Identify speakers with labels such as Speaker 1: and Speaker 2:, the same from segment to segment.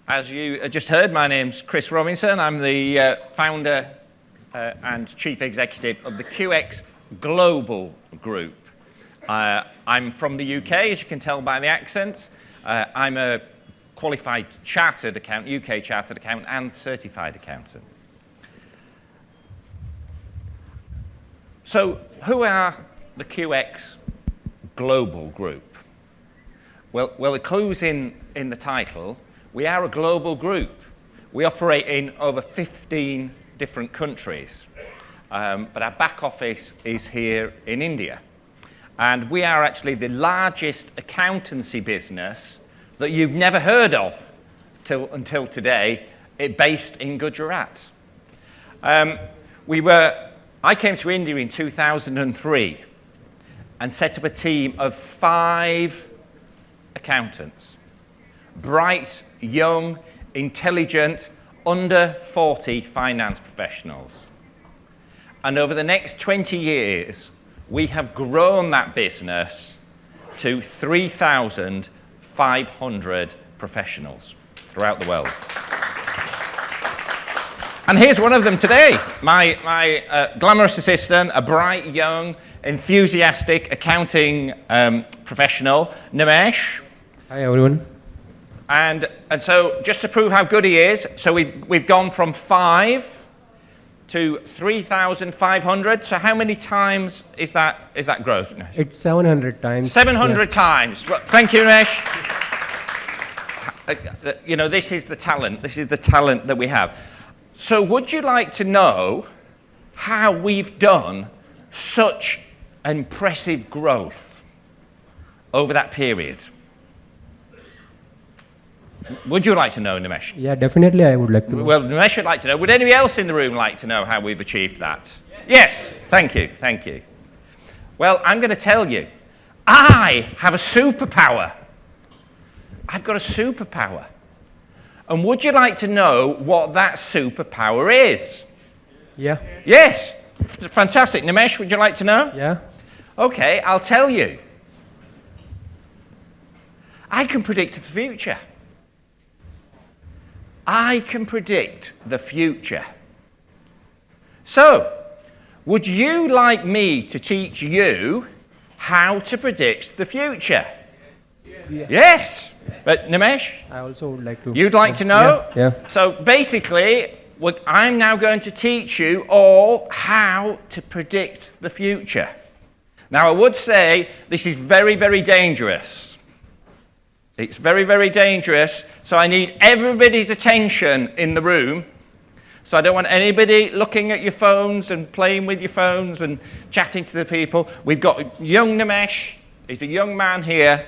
Speaker 1: As you just heard, my name's Chris Robinson. I'm the founder and chief executive of the QX Global Group. I'm from the UK, as you can tell by the accent. I'm a qualified chartered accountant, UK chartered accountant and certified accountant. So who are the QX Global Group? Well, the clue's in the title. We are a global group. We operate in over 15 different countries, but our back office is here in India. And we are actually the largest accountancy business that you've never heard of until today, based in Gujarat. I came to India in 2003 and set up a team of 5 accountants. Bright, young, intelligent, under 40 finance professionals. And over the next 20 years, we have grown that business to 3,500 professionals throughout the world. And here's one of them today, my glamorous assistant, a bright, young, enthusiastic accounting professional, Nimesh.
Speaker 2: Hi, everyone.
Speaker 1: And so just to prove how good he is, so we've gone from 5 to 3,500. So how many times is that growth?
Speaker 2: It's 700 times.
Speaker 1: 700 times. Well, thank you, Nimesh. You know, this is the talent. This is the talent that we have. So would you like to know how we've done such impressive growth over that period? Would you like to know, Nimesh?
Speaker 2: Yeah, definitely I would like to know.
Speaker 1: Well, Nimesh would like to know. Would anybody else in the room like to know how we've achieved that? Yes. Thank you. Thank you. Well, I'm going to tell you. I have a superpower. I've got a superpower. And would you like to know what that superpower is?
Speaker 2: Yeah.
Speaker 1: Yes. It's fantastic. Nimesh, would you like to know?
Speaker 2: Yeah.
Speaker 1: Okay, I'll tell you. I can predict the future. I can predict the future. So, would you like me to teach you how to predict the future?
Speaker 2: Yeah.
Speaker 1: Yes. But Nimesh?
Speaker 2: I also would like to.
Speaker 1: You'd like to know?
Speaker 2: Yeah.
Speaker 1: So basically, I'm now going to teach you all how to predict the future. Now, I would say this is very, very dangerous. It's very, very dangerous. So I need everybody's attention in the room. So I don't want anybody looking at your phones and playing with your phones and chatting to the people. We've got young Nimesh. He's a young man here.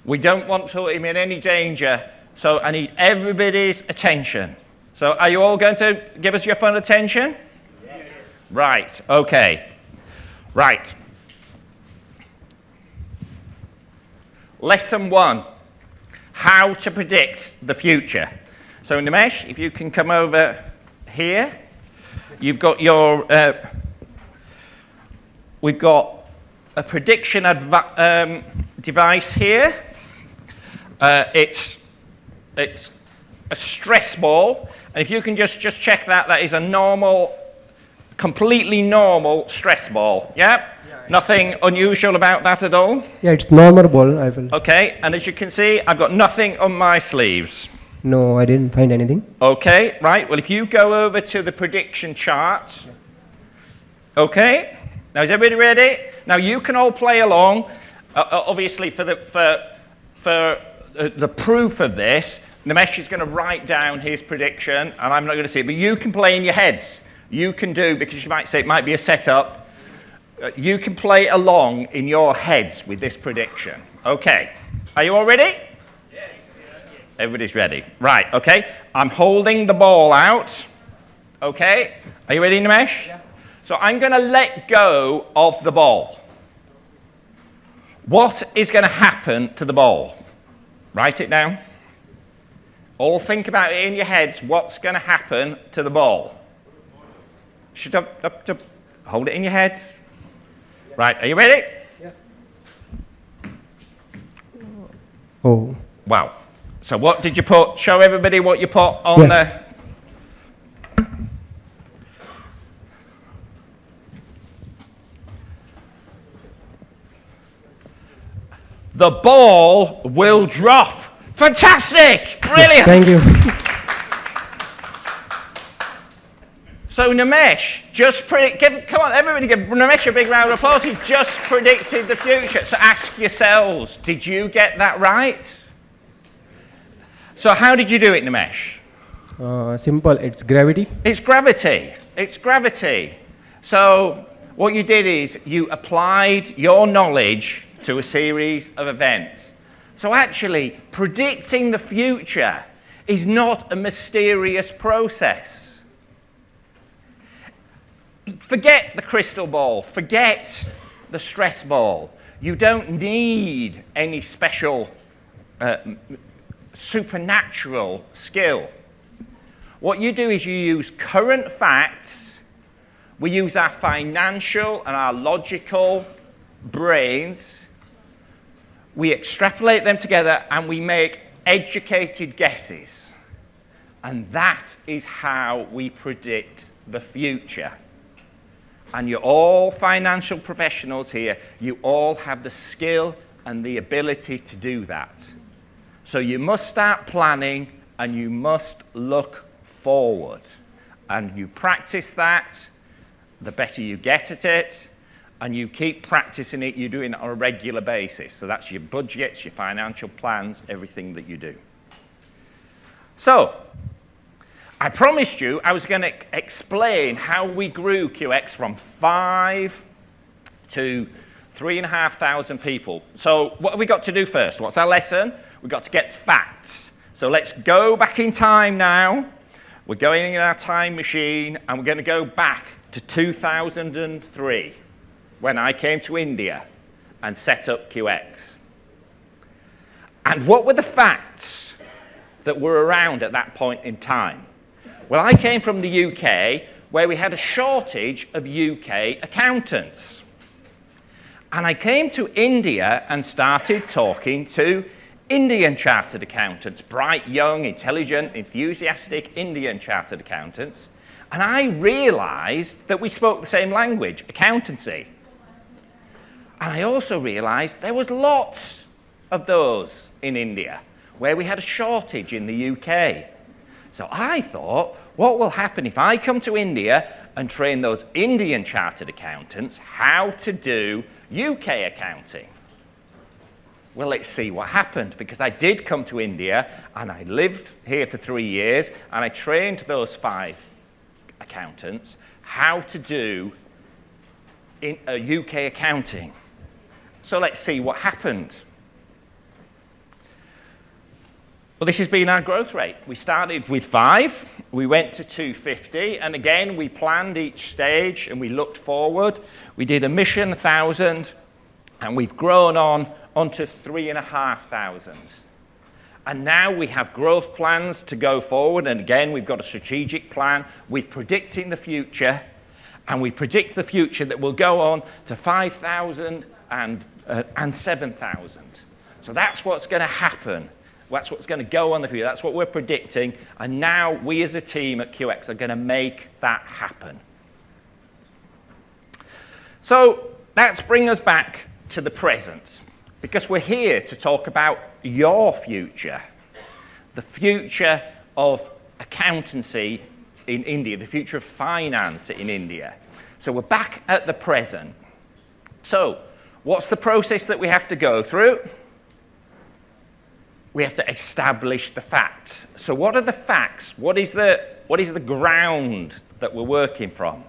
Speaker 1: We don't want to put him in any danger. So I need everybody's attention. So are you all going to give us your full attention? Yes. Right. Okay. Right. Lesson 1. How to predict the future. So Nimesh, if you can come over here. You've got your, we've got a prediction device here. It's a stress ball. And if you can just check that is a normal, completely normal stress ball. Yeah? Nothing unusual about that at all?
Speaker 2: Yeah, it's normal ball. I will.
Speaker 1: Okay, and as you can see, I've got nothing on my sleeves.
Speaker 2: No, I didn't find anything.
Speaker 1: Okay, right. Well, if you go over to the prediction chart. Okay. Now, is everybody ready? Now, you can all play along. Obviously, for the proof of this, Nimesh is going to write down his prediction, and I'm not going to see it. But you can play in your heads. You can do, because you might say it might be a setup. You can play along in your heads with this prediction. Okay. Are you all ready? Yes. Everybody's ready. Right, okay. I'm holding the ball out. Okay. Are you ready, Nimesh? Yeah. So I'm going to let go of the ball. What is going to happen to the ball? Write it down. All think about it in your heads. What's going to happen to the ball? Hold it in your heads. Right, are you ready?
Speaker 2: Yeah. Oh.
Speaker 1: Wow. So what did you put? Show everybody what you put on
Speaker 2: Yeah.
Speaker 1: The ball will drop. Fantastic! Brilliant!
Speaker 2: Thank you.
Speaker 1: So Nimesh just come on, everybody give Nimesh a big round of applause. He just predicted the future. So ask yourselves, did you get that right? So how did you do it, Nimesh?
Speaker 2: Simple. It's gravity.
Speaker 1: It's gravity. It's gravity. So what you did is you applied your knowledge to a series of events. So actually, predicting the future is not a mysterious process. Forget the crystal ball. Forget the stress ball. You don't need any special supernatural skill. What you do is you use current facts. We use our financial and our logical brains. We extrapolate them together and we make educated guesses. And that is how we predict the future. And you're all financial professionals here. You all have the skill and the ability to do that. So you must start planning and you must look forward. And you practice that, the better you get at it, and you keep practicing it, you're doing it on a regular basis. So that's your budgets, your financial plans, everything that you do. So, I promised you I was going to explain how we grew QX from 5 to 3,500 people. So what have we got to do first? What's our lesson? We've got to get facts. So let's go back in time now. We're going in our time machine and we're going to go back to 2003 when I came to India and set up QX. And what were the facts that were around at that point in time? Well, I came from the UK, where we had a shortage of UK accountants. And I came to India and started talking to Indian chartered accountants, bright, young, intelligent, enthusiastic Indian chartered accountants. And I realized that we spoke the same language, accountancy. And I also realized there was lots of those in India, where we had a shortage in the UK. So I thought, what will happen if I come to India and train those Indian chartered accountants how to do UK accounting? Well, let's see what happened, because I did come to India and I lived here for 3 years and I trained those 5 accountants how to do UK accounting. So let's see what happened. Well, this has been our growth rate. We started with 5, we went to 250, and again, we planned each stage and we looked forward. We did a mission 1,000, and we've grown onto 3,500. And now we have growth plans to go forward, and again, we've got a strategic plan. We're predicting the future, and we predict the future that will go on to 5,000 and 7,000. So that's what's going to happen. That's what's going to go on the future. That's what we're predicting. And now we as a team at QX are going to make that happen. So let's bring us back to the present, because we're here to talk about your future, the future of accountancy in India, the future of finance in India. So we're back at the present. So what's the process that we have to go through? We have to establish the facts. So what are the facts? What is the ground that we're working from?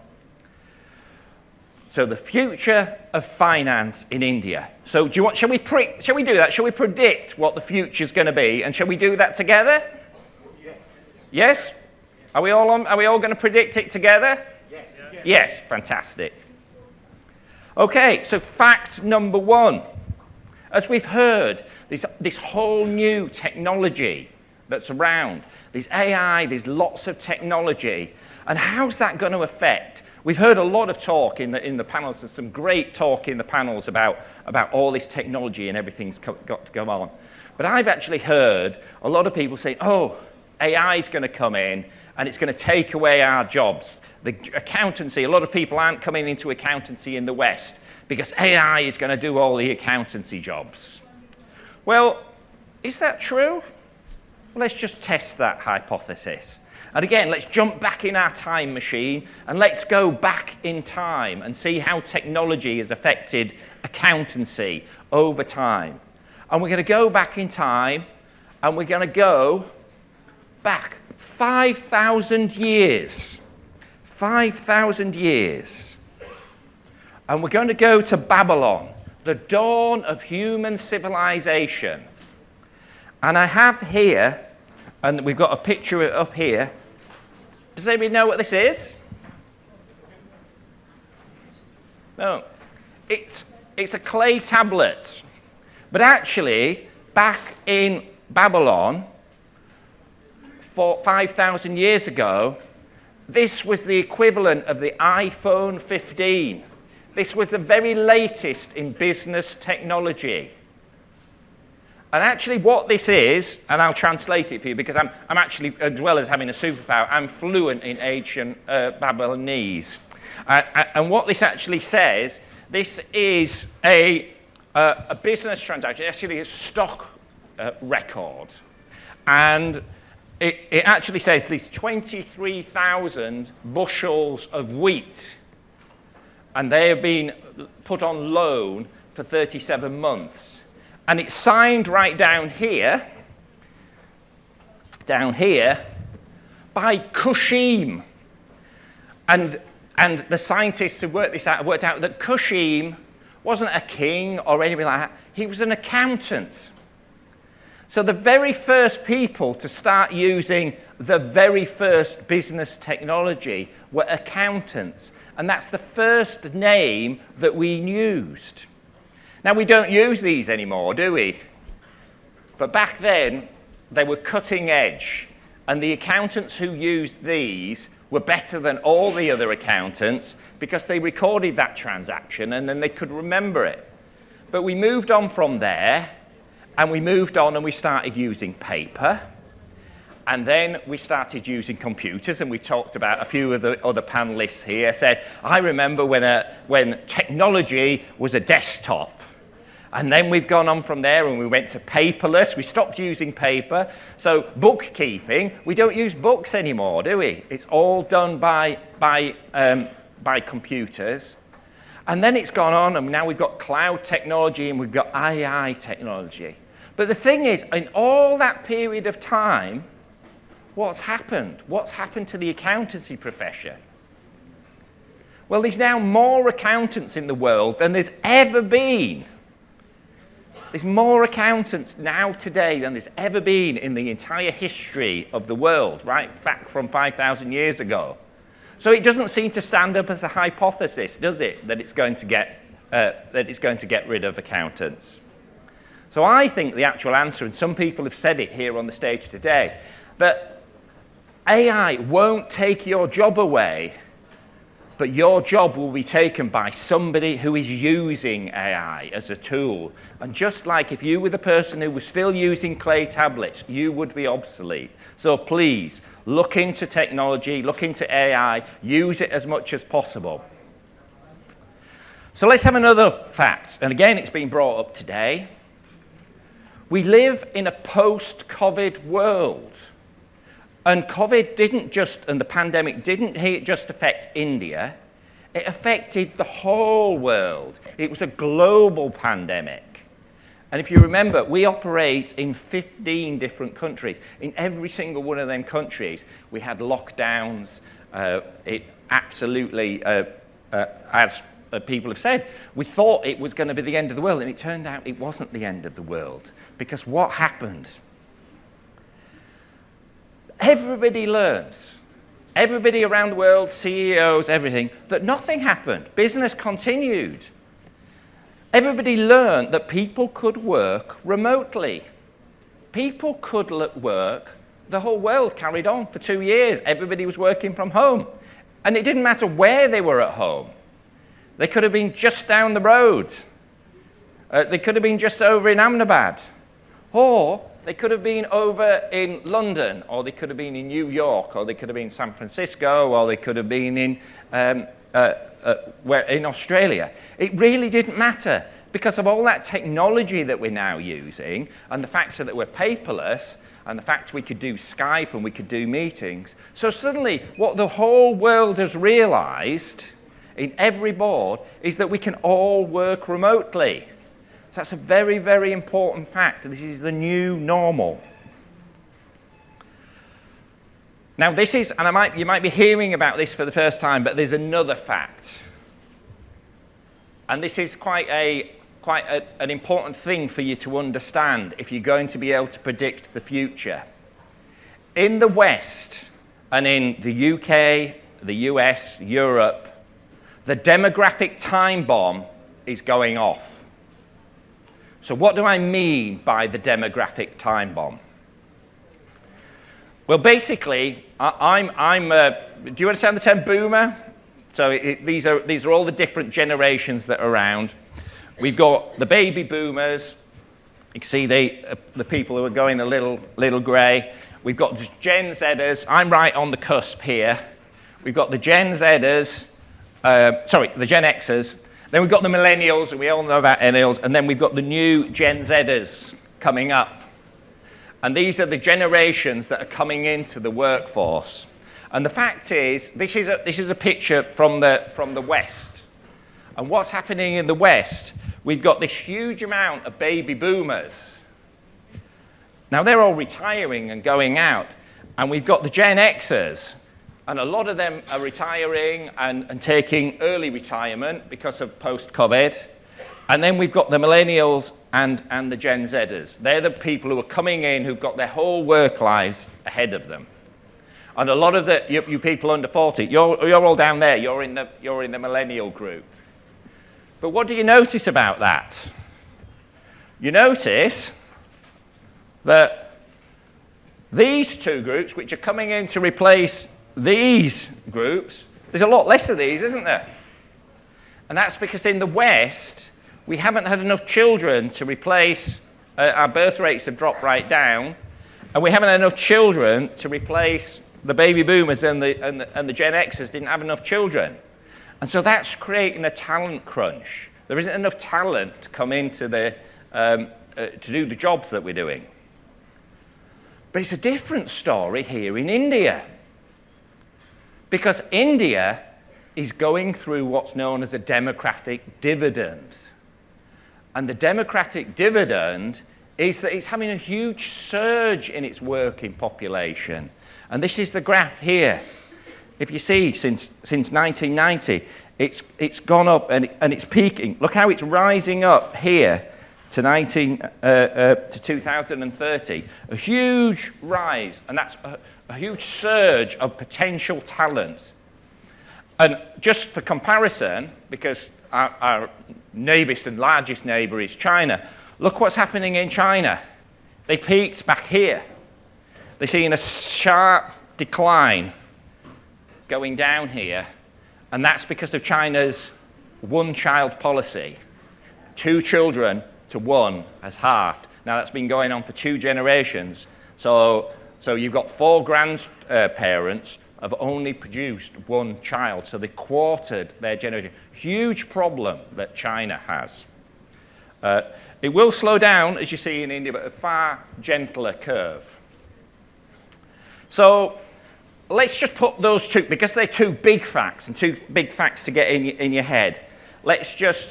Speaker 1: So the future of finance in India. So shall we do that? Shall we predict what the future is going to be? And shall we do that together? Yes. Yes? Are we all going to predict it together? Yes. Yes, fantastic. Okay, so fact number 1. As we've heard, this whole new technology that's around, there's AI, there's lots of technology, and how's that going to affect We've heard a lot of talk in the panels. There's some great talk in the panels about all this technology and everything's got to go on. But I've actually heard a lot of people saying, oh, AI is going to come in and it's going to take away our jobs. The accountancy, a lot of people aren't coming into accountancy in the West because AI is going to do all the accountancy jobs. Well, is that true? Well, let's just test that hypothesis. And again, let's jump back in our time machine and let's go back in time and see how technology has affected accountancy over time. And we're going to go back in time and we're going to go back 5,000 years. 5,000 years. And we're going to go to Babylon, the dawn of human civilization. And I have here, and we've got a picture up here. Does anybody know what this is? No. It's a clay tablet. But actually, back in Babylon, 5,000 years ago, this was the equivalent of the iPhone 15. This was the very latest in business technology. And actually what this is, and I'll translate it for you because I'm actually, as well as having a superpower, I'm fluent in ancient Babylonese. And what this actually says, this is a business transaction, actually a stock record. And it actually says there's 23,000 bushels of wheat. And they have been put on loan for 37 months. And it's signed right down here, by Kushim. And the scientists who worked this out worked out that Kushim wasn't a king or anything like that. He was an accountant. So the very first people to start using the very first business technology were accountants. And that's the first name that we used. Now, we don't use these anymore, do we? But back then, they were cutting edge. And the accountants who used these were better than all the other accountants because they recorded that transaction and then they could remember it. But we moved on from there, and we moved on and we started using paper. And then we started using computers, and we talked about a few of the other panelists here said, I remember when technology was a desktop. And then we've gone on from there and we went to paperless. We stopped using paper. So bookkeeping, we don't use books anymore, do we? It's all done by computers. And then it's gone on and now we've got cloud technology and we've got AI technology. But the thing is, in all that period of time, what's happened? What's happened to the accountancy profession? Well, there's now more accountants in the world than there's ever been. There's more accountants now today than there's ever been in the entire history of the world, right back from 5,000 years ago. So it doesn't seem to stand up as a hypothesis, does it, that it's going to get rid of accountants. So I think the actual answer, and some people have said it here on the stage today, that AI won't take your job away, but your job will be taken by somebody who is using AI as a tool. And just like if you were the person who was still using clay tablets, you would be obsolete. So please, look into technology, look into AI, use it as much as possible. So let's have another fact. And again, it's been brought up today. We live in a post-COVID world. And COVID and the pandemic didn't just affect India, it affected the whole world. It was a global pandemic. And if you remember, we operate in 15 different countries. In every single one of them countries, we had lockdowns. It absolutely, as people have said, we thought it was going to be the end of the world, and it turned out it wasn't the end of the world. Because what happened? Everybody learns, everybody around the world, CEOs, everything, that nothing happened. Business continued. Everybody learned that people could work remotely. People could work, the whole world carried on for 2 years. Everybody was working from home. And it didn't matter where they were at home. They could have been just down the road. They could have been just over in Ahmedabad. Or they could have been over in London, or they could have been in New York, or they could have been in San Francisco, or they could have been in Australia. It really didn't matter because of all that technology that we're now using and the fact that we're paperless and the fact we could do Skype and we could do meetings. So suddenly what the whole world has realized in every board is that we can all work remotely. So that's a very, very important fact. This is the new normal. Now this is, and you might be hearing about this for the first time, but there's another fact. And this is quite an important thing for you to understand if you're going to be able to predict the future. In the West, and in the UK, the US, Europe, the demographic time bomb is going off. So what do I mean by the demographic time bomb? Well, basically, do you understand the term boomer? So these are all the different generations that are around. We've got the baby boomers. You can see the people who are going a little grey. We've got the Gen Zers. I'm right on the cusp here. We've got the Gen Zers, the Gen Xers. Then we've got the millennials, and we all know about millennials. And then we've got the new Gen Zers coming up. And these are the generations that are coming into the workforce. And the fact is, this is a picture from the West. And what's happening in the West, we've got this huge amount of baby boomers. Now, they're all retiring and going out. And we've got the Gen Xers. And a lot of them are retiring and taking early retirement because of post-COVID. And then we've got the millennials and the Gen Zers. They're the people who are coming in who've got their whole work lives ahead of them. And a lot of you people under 40, you're all down there. You're in the millennial group. But what do you notice about that? You notice that these two groups, which are coming in to replace these groups, there's a lot less of these, isn't there? And that's because in the West, we haven't had enough children to replace, our birth rates have dropped right down, and we haven't had enough children to replace the baby boomers and the Gen Xers didn't have enough children. And so that's creating a talent crunch. There isn't enough talent to come into to do the jobs that we're doing. But it's a different story here in India. Because India is going through what's known as a democratic dividend. And the democratic dividend is that it's having a huge surge in its working population. And this is the graph here. If you see, since 1990, it's gone up and it's peaking. Look how it's rising up here to 2030. A huge rise, and that's a huge surge of potential talent. And just for comparison, because our neighbourest and largest neighbour is China, look what's happening in China. They peaked back here. They're seeing a sharp decline going down here, and that's because of China's one-child policy. 2 children to 1 has halved. Now, that's been going on for 2 generations. So you've got 4 grandparents have only produced 1 child, so they quartered their generation. Huge problem that China has. It will slow down, as you see in India, but a far gentler curve. So let's just put those two, because they're 2 big facts, and 2 big facts to get in your head. Let's just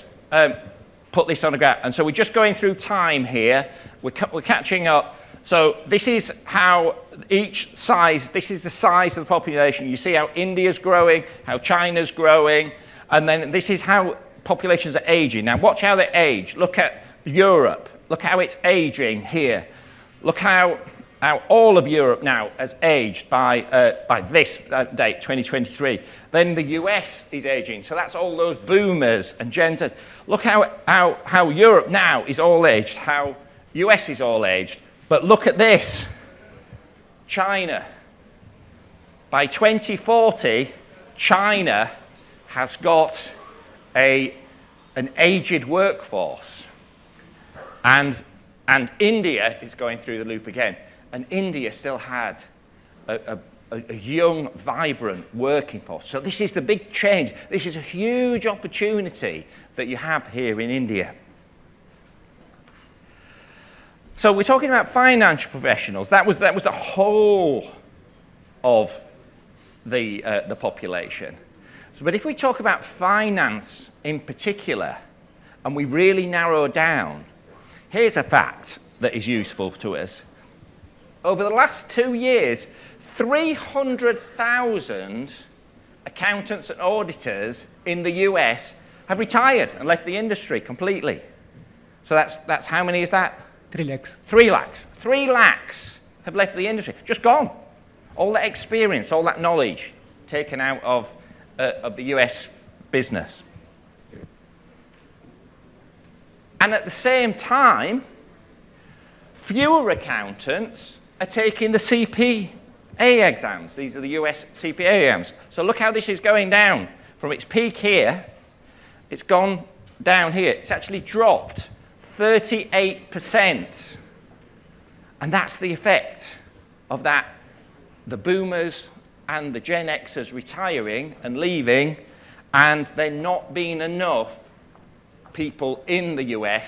Speaker 1: put this on a graph. And so we're just going through time here. We're catching up. So this is how each size, this is the size of the population. You see how India's growing, how China's growing, and then this is how populations are aging. Now watch how they age. Look at Europe. Look how it's aging here. Look how all of Europe now has aged by this date, 2023. Then the US is aging. So that's all those boomers and Gen Z. Look how Europe now is all aged, how US is all aged. But look at this. China. By 2040, China has got an aged workforce, and India is going through the loop again, and India still had a young, vibrant working force. So this is the big change. This is a huge opportunity that you have here in India. So we're talking about financial professionals. That was the whole of the population. So, but if we talk about finance in particular, and we really narrow down, here's a fact that is useful to us. Over the last 2 years, 300,000 accountants and auditors in the US have retired and left the industry completely. So that's how many is that?
Speaker 2: 3 lakhs.
Speaker 1: 3 lakhs. 3 lakhs have left the industry, just gone. All that experience, all that knowledge taken out of the US business. And at the same time, fewer accountants are taking the CPA exams. These are the US CPA exams. So look how this is going down. From its peak here, it's gone down here. It's actually dropped 38%. And that's the effect of that, the boomers and the Gen Xers retiring and leaving, and there not being enough people in the US,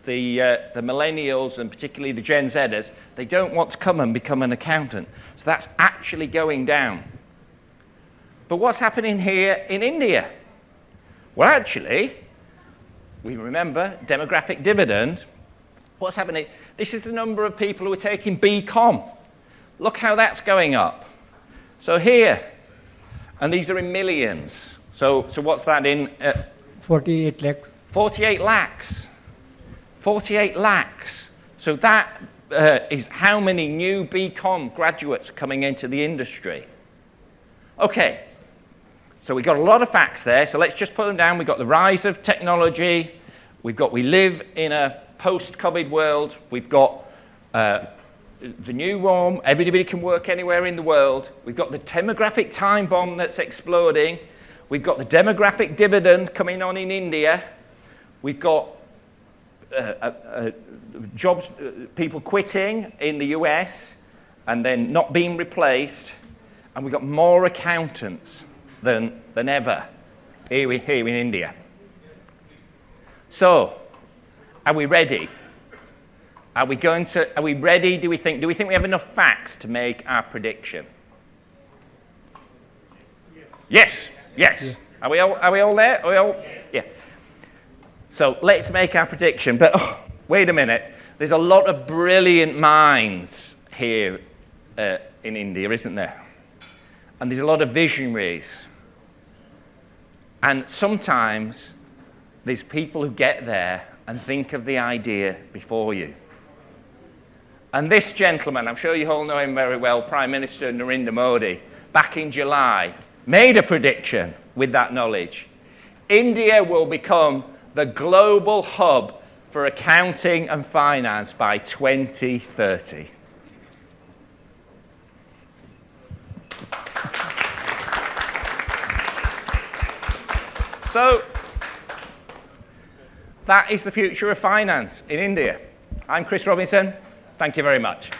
Speaker 1: the millennials and particularly the Gen Zers, they don't want to come and become an accountant. So that's actually going down. But what's happening here in India? Well, actually, we remember demographic dividend. What's happening? This is the number of people who are taking BCom. Look how that's going up. So here, and these are in millions. So what's that in?
Speaker 2: 48 lakhs.
Speaker 1: 48 lakhs. 48 lakhs. So that is how many new BCom graduates are coming into the industry. Okay, so we've got a lot of facts there, so let's just put them down. We've got the rise of technology. We live in a post-COVID world. We've got the new norm, everybody can work anywhere in the world. We've got the demographic time bomb that's exploding. We've got the demographic dividend coming on in India. We've got jobs, people quitting in the US and then not being replaced. And we've got more accountants than ever here in India. So, are we ready? Are we ready? Do we think we have enough facts to make our prediction? Yes. Yes. Yeah. Are we all there? Are we all? Yeah. So let's make our prediction. But wait a minute. There's a lot of brilliant minds here in India, isn't there? And there's a lot of visionaries. And sometimes there's people who get there and think of the idea before you. And this gentleman, I'm sure you all know him very well, Prime Minister Narendra Modi, back in July, made a prediction with that knowledge. India will become the global hub for accounting and finance by 2030. So, that is the future of finance in India. I'm Chris Robinson. Thank you very much.